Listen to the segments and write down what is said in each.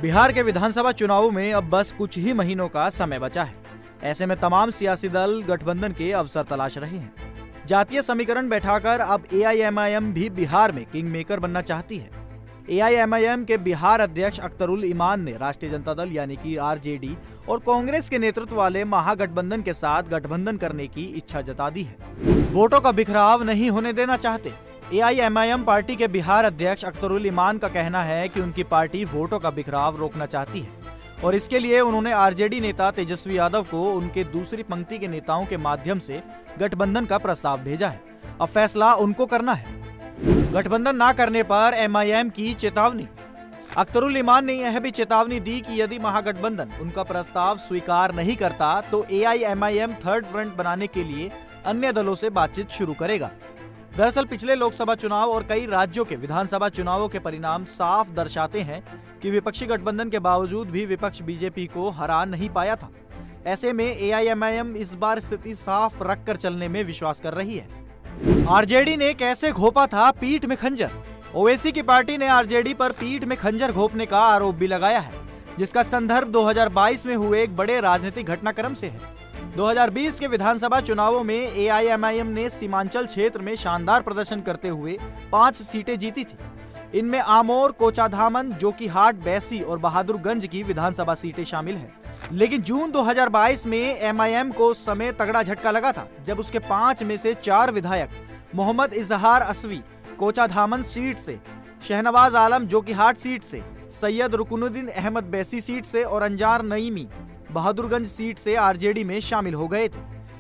बिहार के विधानसभा चुनावों में अब बस कुछ ही महीनों का समय बचा है। ऐसे में तमाम सियासी दल गठबंधन के अवसर तलाश रहे हैं। जातीय समीकरण बैठाकर अब एआईएमआईएम भी बिहार में किंग मेकर बनना चाहती है। एआईएमआईएम के बिहार अध्यक्ष अख्तरुल इमान ने राष्ट्रीय जनता दल यानी कि आरजेडी और कांग्रेस के नेतृत्व वाले महागठबंधन के साथ गठबंधन करने की इच्छा जता दी है। वोटों का बिखराव नहीं होने देना चाहते। एआईएमआईएम पार्टी के बिहार अध्यक्ष अख्तरुल इमान का कहना है कि उनकी पार्टी वोटों का बिखराव रोकना चाहती है और इसके लिए उन्होंने आरजेडी नेता तेजस्वी यादव को उनके दूसरी पंक्ति के नेताओं के माध्यम से गठबंधन का प्रस्ताव भेजा है। अब फैसला उनको करना है। गठबंधन ना करने पर एमआईएम की चेतावनी। अख्तरुल इमान ने यह भी चेतावनी दी कि यदि महागठबंधन उनका प्रस्ताव स्वीकार नहीं करता तो एआईएमआईएम थर्ड फ्रंट बनाने के लिए अन्य दलों से बातचीत शुरू करेगा। दरअसल पिछले लोकसभा चुनाव और कई राज्यों के विधानसभा चुनावों के परिणाम साफ दर्शाते हैं कि विपक्षी गठबंधन के बावजूद भी विपक्ष बीजेपी को हरा नहीं पाया था। ऐसे में एआईएमआईएम इस बार स्थिति साफ रखकर चलने में विश्वास कर रही है। आरजेडी ने कैसे घोंपा था पीठ में खंजर। ओवैसी की पार्टी ने आरजेडी पर पीठ में खंजर घोंपने का आरोप भी लगाया है, जिसका संदर्भ 2022 में हुए एक बड़े राजनीतिक घटनाक्रम से है। 2020 के विधानसभा चुनावों में एआईएमआईएम ने सीमांचल क्षेत्र में शानदार प्रदर्शन करते हुए 5 सीटें जीती थी। इनमें आमोर, कोचाधामन, जोकीहाट, बैसी और बहादुरगंज की विधानसभा सीटें शामिल हैं। लेकिन जून 2022 में एमआईएम को उस समय तगड़ा झटका लगा था जब उसके 5 में से 4 विधायक मोहम्मद इजहार असवी कोचाधामन सीट से, शहनवाज आलम जोकीहाट सीट से, सैयद रुकनुद्दीन अहमद बैसी सीट से और अंजार नईमी बहादुरगंज सीट से आरजेडी में शामिल हो गए थे।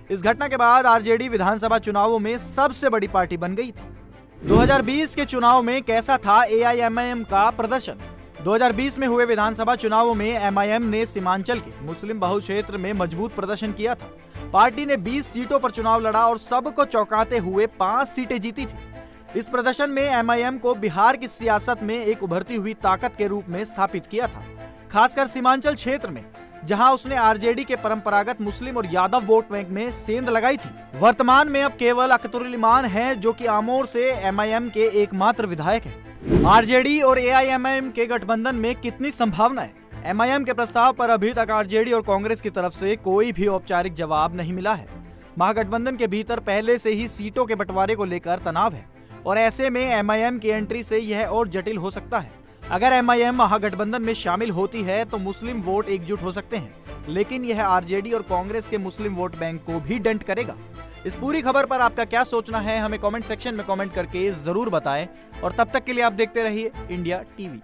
इस घटना के बाद आरजेडी विधानसभा चुनावों में सबसे बड़ी पार्टी बन गई थी। 2020 के चुनाव में कैसा था एआईएमआईएम का प्रदर्शन। 2020 में हुए विधानसभा चुनावों में एमआईएम ने सीमांचल के मुस्लिम बहुल क्षेत्र में मजबूत प्रदर्शन किया था। पार्टी ने 20 सीटों पर चुनाव लड़ा और सबको चौंकाते हुए 5 सीटें जीती थी। इस प्रदर्शन में एमआईएम को बिहार की सियासत में एक उभरती हुई ताकत के रूप में स्थापित किया था, खासकर सीमांचल क्षेत्र में, जहां उसने आरजेडी के परंपरागत मुस्लिम और यादव वोट बैंक में सेंध लगाई थी। वर्तमान में अब केवल अख्तरुल इमान हैं जो कि आमोर से एमआईएम के एकमात्र विधायक हैं। आरजेडी और एआईएमआईएम के गठबंधन में कितनी संभावना है? एमआईएम के प्रस्ताव पर अभी तक आरजेडी और कांग्रेस की तरफ से कोई भी औपचारिक जवाब नहीं मिला है। महागठबंधन के भीतर पहले से ही सीटों के बंटवारे को लेकर तनाव है और ऐसे में एमआईएम की एंट्री से यह और जटिल हो सकता है। अगर एमआईएम महागठबंधन में शामिल होती है तो मुस्लिम वोट एकजुट हो सकते हैं, लेकिन यह आरजेडी और कांग्रेस के मुस्लिम वोट बैंक को भी डेंट करेगा। इस पूरी खबर पर आपका क्या सोचना है, हमें कमेंट सेक्शन में कमेंट करके जरूर बताएं और तब तक के लिए आप देखते रहिए इंडिया टीवी।